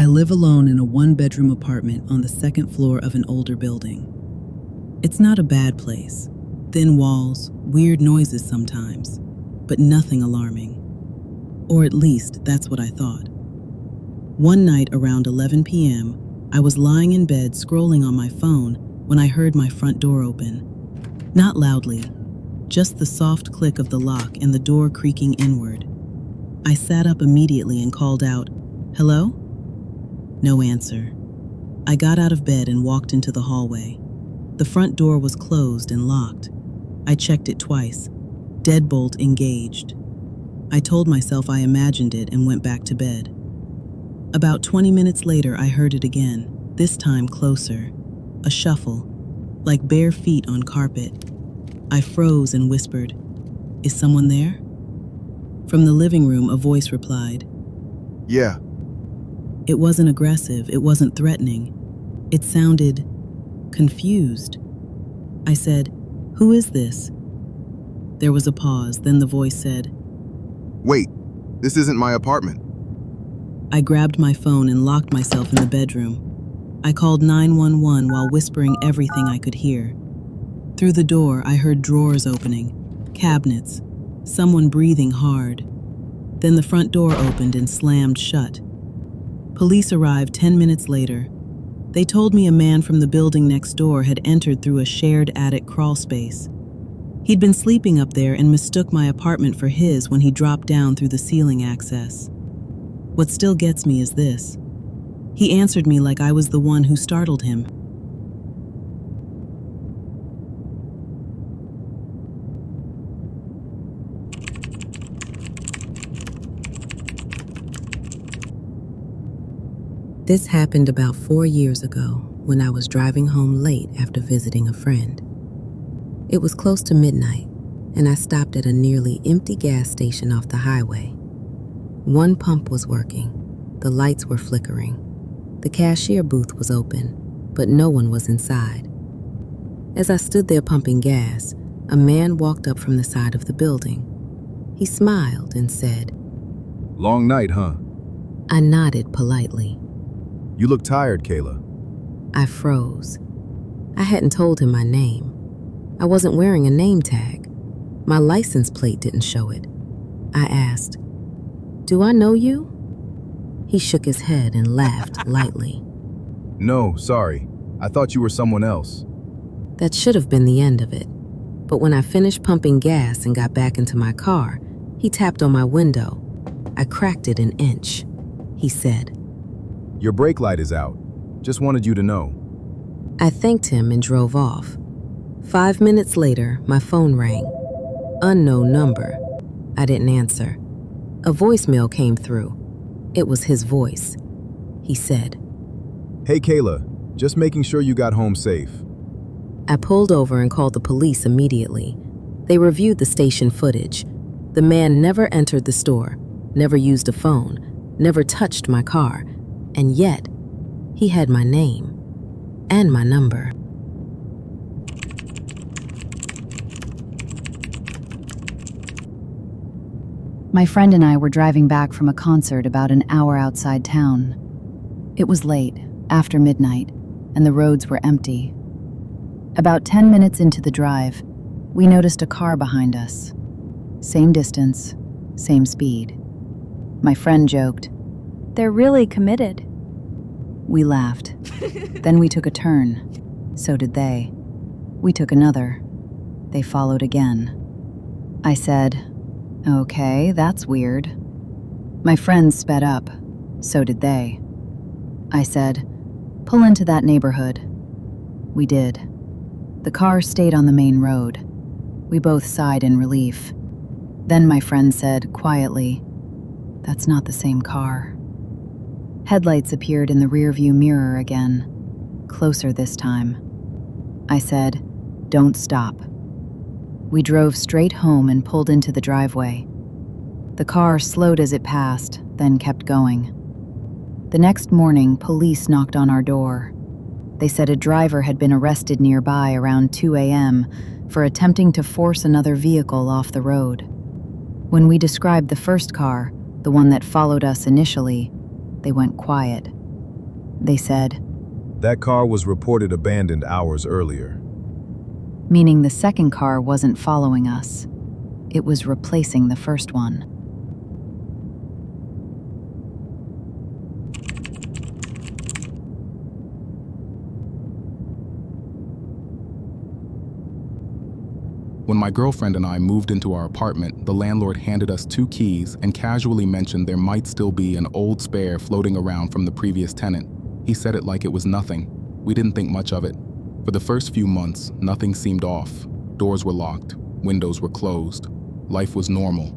I live alone in a one-bedroom apartment on the second floor of an older building. It's not a bad place. Thin walls, weird noises sometimes, but nothing alarming. Or at least that's what I thought. One night around 11 p.m., I was lying in bed scrolling on my phone when I heard my front door open. Not loudly, just the soft click of the lock and the door creaking inward. I sat up immediately and called out, "Hello?" No answer. I got out of bed and walked into the hallway. The front door was closed and locked. I checked it twice. Deadbolt engaged. I told myself I imagined it and went back to bed. About 20 minutes later, I heard it again, this time closer. A shuffle, like bare feet on carpet. I froze and whispered, "Is someone there?" From the living room, a voice replied. "Yeah." It wasn't aggressive, it wasn't threatening. It sounded confused. I said, "Who is this?" There was a pause, then the voice said, "Wait, this isn't my apartment." I grabbed my phone and locked myself in the bedroom. I called 911 while whispering everything I could hear. Through the door, I heard drawers opening, cabinets, someone breathing hard. Then the front door opened and slammed shut. Police arrived 10 minutes later. They told me a man from the building next door had entered through a shared attic crawl space. He'd been sleeping up there and mistook my apartment for his when he dropped down through the ceiling access. What still gets me is this. He answered me like I was the one who startled him. This happened about 4 years ago when I was driving home late after visiting a friend. It was close to midnight, and I stopped at a nearly empty gas station off the highway. One pump was working. The lights were flickering. The cashier booth was open, but no one was inside. As I stood there pumping gas, a man walked up from the side of the building. He smiled and said, "Long night, huh?" I nodded politely. "You look tired, Kayla." I froze. I hadn't told him my name. I wasn't wearing a name tag. My license plate didn't show it. I asked, "Do I know you?" He shook his head and laughed lightly. "No, sorry. I thought you were someone else." That should have been the end of it. But when I finished pumping gas and got back into my car, he tapped on my window. I cracked it an inch. He said, "Your brake light is out. Just wanted you to know." I thanked him and drove off. 5 minutes later, my phone rang. Unknown number. I didn't answer. A voicemail came through. It was his voice. He said, "Hey, Kayla. Just making sure you got home safe." I pulled over and called the police immediately. They reviewed the station footage. The man never entered the store, never used a phone, never touched my car, and yet he had my name and my number. My friend and I were driving back from a concert about an hour outside town. It was late, after midnight, and the roads were empty. About 10 minutes into the drive, we noticed a car behind us. Same distance, same speed. My friend joked, "They're really committed." We laughed. Then we took a turn. So did they. We took another. They followed again. I said, "Okay, that's weird." My friends sped up. So did they. I said, "Pull into that neighborhood." We did. The car stayed on the main road. We both sighed in relief. Then my friend said, quietly, "That's not the same car." Headlights appeared in the rearview mirror again, closer this time. I said, "Don't stop." We drove straight home and pulled into the driveway. The car slowed as it passed, then kept going. The next morning, police knocked on our door. They said a driver had been arrested nearby around 2 a.m. for attempting to force another vehicle off the road. When we described the first car, the one that followed us initially, they went quiet. they said, That car was reported abandoned hours earlier. meaning the second car wasn't following us. It was replacing the first one. When my girlfriend and I moved into our apartment, the landlord handed us 2 keys and casually mentioned there might still be an old spare floating around from the previous tenant. He said it like it was nothing. We didn't think much of it. For the first few months, nothing seemed off. Doors were locked, windows were closed. Life was normal.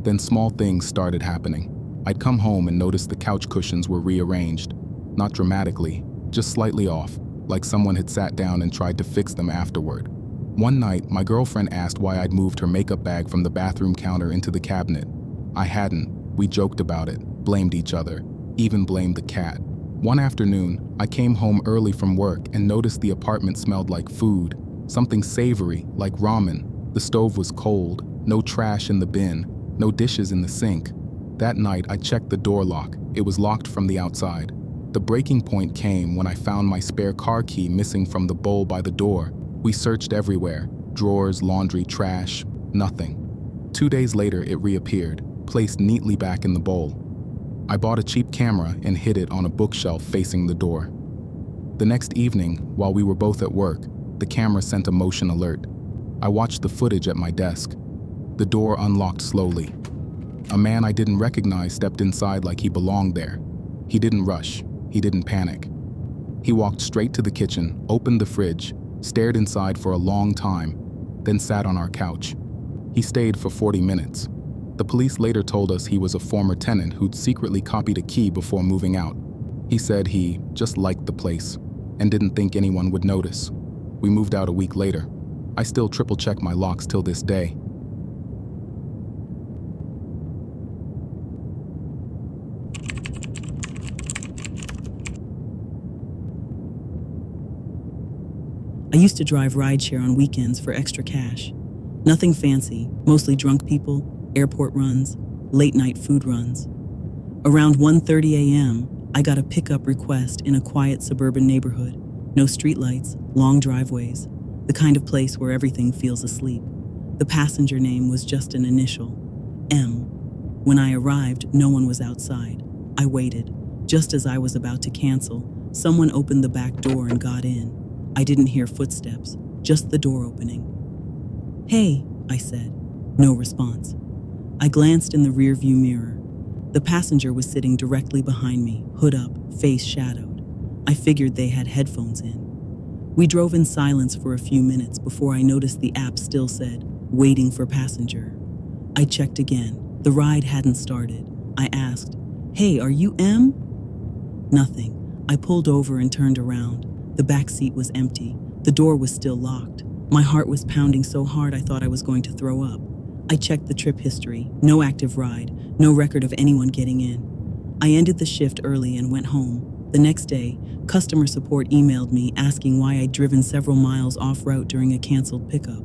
Then small things started happening. I'd come home and noticed the couch cushions were rearranged. Not dramatically, just slightly off, like someone had sat down and tried to fix them afterward. One night, my girlfriend asked why I'd moved her makeup bag from the bathroom counter into the cabinet. I hadn't. We joked about it, blamed each other, even blamed the cat. One afternoon, I came home early from work and noticed the apartment smelled like food, something savory, like ramen. The stove was cold, no trash in the bin, no dishes in the sink. That night, I checked the door lock. It was locked from the outside. The breaking point came when I found my spare car key missing from the bowl by the door. We searched everywhere, drawers, laundry, trash, nothing. 2 days later, it reappeared, placed neatly back in the bowl. I bought a cheap camera and hid it on a bookshelf facing the door. The next evening, while we were both at work, the camera sent a motion alert. I watched the footage at my desk. The door unlocked slowly. A man I didn't recognize stepped inside like he belonged there. He didn't rush. He didn't panic. He walked straight to the kitchen, opened the fridge, stared inside for a long time, then sat on our couch. He stayed for 40 minutes. The police later told us he was a former tenant who'd secretly copied a key before moving out. He said he just liked the place and didn't think anyone would notice. We moved out a week later. I still triple-check my locks till this day. I used to drive rideshare on weekends for extra cash. Nothing fancy, mostly drunk people, airport runs, late-night food runs. Around 1:30 a.m., I got a pickup request in a quiet suburban neighborhood. No streetlights, long driveways, the kind of place where everything feels asleep. The passenger name was just an initial, M. When I arrived, no one was outside. I waited. Just as I was about to cancel, someone opened the back door and got in. I didn't hear footsteps, just the door opening. "Hey," I said. No response. I glanced in the rearview mirror. The passenger was sitting directly behind me, hood up, face shadowed. I figured they had headphones in. We drove in silence for a few minutes before I noticed the app still said, "Waiting for passenger." I checked again. The ride hadn't started. I asked, "Hey, are you M?" Nothing. I pulled over and turned around. The back seat was empty. The door was still locked. My heart was pounding so hard I thought I was going to throw up. I checked the trip history. No active ride. No record of anyone getting in. I ended the shift early and went home. The next day, customer support emailed me asking why I'd driven several miles off-route during a canceled pickup.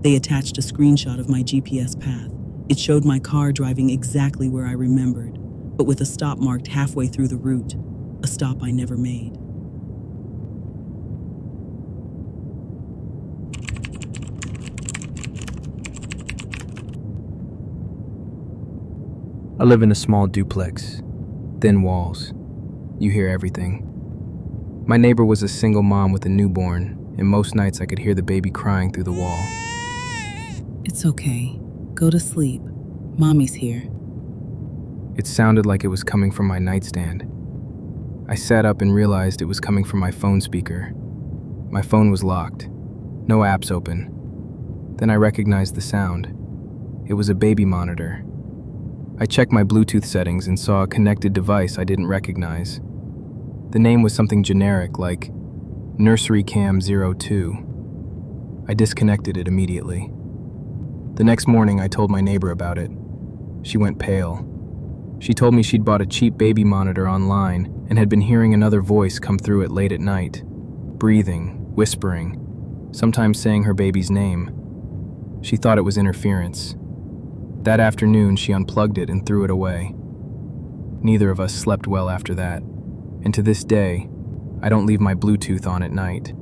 They attached a screenshot of my GPS path. It showed my car driving exactly where I remembered, but with a stop marked halfway through the route, a stop I never made. I live in a small duplex, thin walls. You hear everything. My neighbor was a single mom with a newborn, and most nights I could hear the baby crying through the wall. "It's okay. Go to sleep. Mommy's here." It sounded like it was coming from my nightstand. I sat up and realized it was coming from my phone speaker. My phone was locked. No apps open. Then I recognized the sound. It was a baby monitor. I checked my Bluetooth settings and saw a connected device I didn't recognize. The name was something generic like Nursery Cam 02. I disconnected it immediately. The next morning I told my neighbor about it. She went pale. She told me she'd bought a cheap baby monitor online and had been hearing another voice come through it late at night, breathing, whispering, sometimes saying her baby's name. She thought it was interference. That afternoon, she unplugged it and threw it away. Neither of us slept well after that. And to this day, I don't leave my Bluetooth on at night.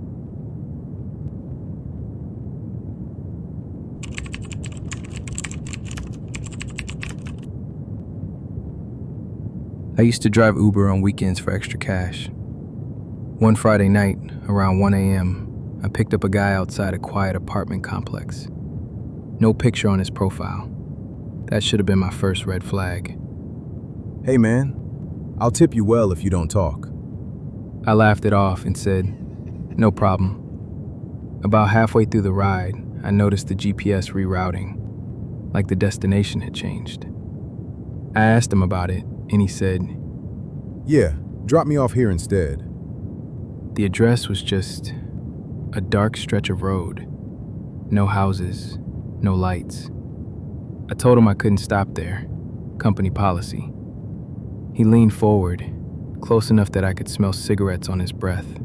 I used to drive Uber on weekends for extra cash. One Friday night, around 1 a.m., I picked up a guy outside a quiet apartment complex. No picture on his profile. That should have been my first red flag. Hey man, I'll tip you well if you don't talk. I laughed it off and said, "No problem." About halfway through the ride, I noticed the GPS rerouting, like the destination had changed. I asked him about it, and he said, Yeah, drop me off here instead. the address was just a dark stretch of road. No houses, no lights. I told him I couldn't stop there. Company policy. He leaned forward, close enough that I could smell cigarettes on his breath.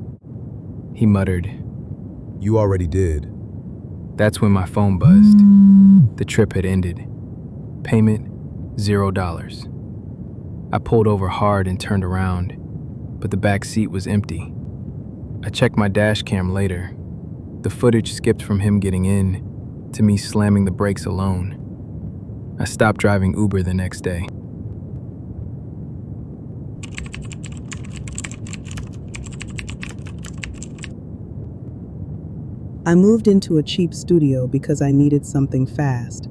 He muttered. You already did. That's when my phone buzzed. The trip had ended. Payment, $0. I pulled over hard and turned around, but the back seat was empty. I checked my dash cam later. The footage skipped from him getting in to me slamming the brakes alone. I stopped driving Uber the next day. I moved into a cheap studio because I needed something fast.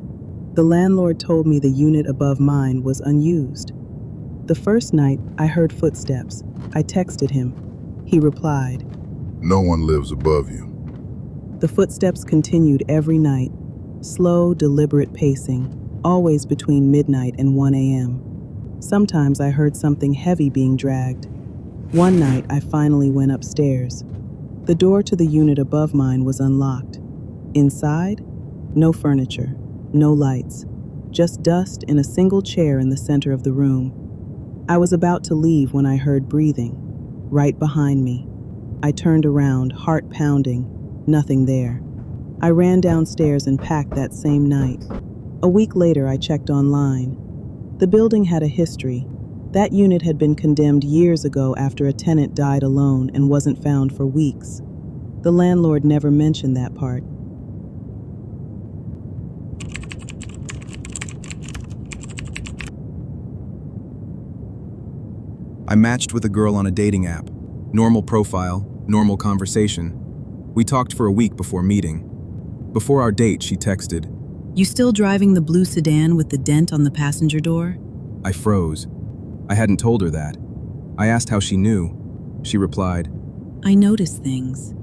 The landlord told me the unit above mine was unused. The first night, I heard footsteps. I texted him. He replied. No one lives above you. The footsteps continued every night, slow, deliberate pacing, always between midnight and 1 a.m. Sometimes I heard something heavy being dragged. One night, I finally went upstairs. The door to the unit above mine was unlocked. Inside, no furniture, no lights, just dust and a single chair in the center of the room. I was about to leave when I heard breathing, right behind me. I turned around, heart pounding, nothing there. I ran downstairs and packed that same night. A week later, I checked online. The building had a history. That unit had been condemned years ago after a tenant died alone and wasn't found for weeks. The landlord never mentioned that part. I matched with a girl on a dating app. Normal profile, normal conversation. We talked for a week before meeting. Before our date, she texted. You still driving the blue sedan with the dent on the passenger door? I froze. I hadn't told her that. I asked how she knew. She replied. I notice things.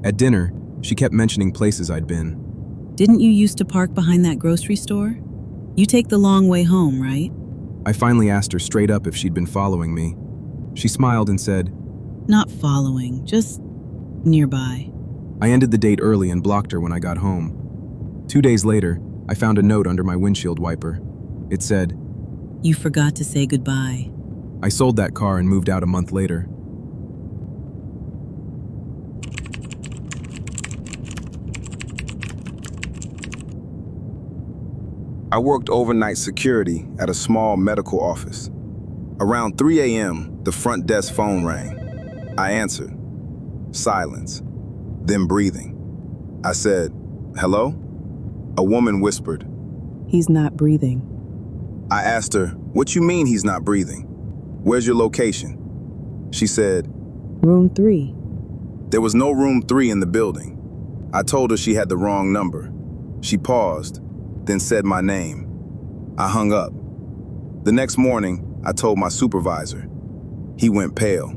At dinner, she kept mentioning places I'd been. Didn't you used to park behind that grocery store? You take the long way home, right? I finally asked her straight up if she'd been following me. She smiled and said, Not following, just nearby. I ended the date early and blocked her when I got home. 2 days later, I found a note under my windshield wiper. It said, You forgot to say goodbye. I sold that car and moved out a month later. I worked overnight security at a small medical office. Around 3 a.m., the front desk phone rang. I answered. Silence. Then breathing. I said, Hello? A woman whispered. He's not breathing. I asked her, What you mean he's not breathing? Where's your location? She said, Room 3. There was no room 3 in the building. I told her she had the wrong number. She paused, then said my name. I hung up. The next morning, I told my supervisor. He went pale.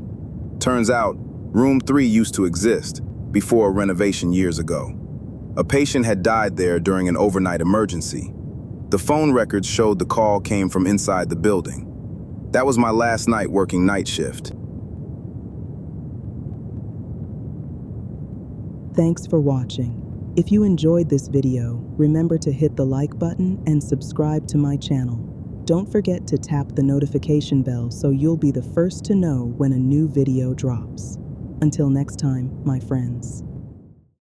Turns out, room 3 used to exist before a renovation years ago. A patient had died there during an overnight emergency. The phone records showed the call came from inside the building. That was my last night working night shift. Thanks for watching. If you enjoyed this video, remember to hit the like button and subscribe to my channel. Don't forget to tap the notification bell so you'll be the first to know when a new video drops. Until next time, my friends.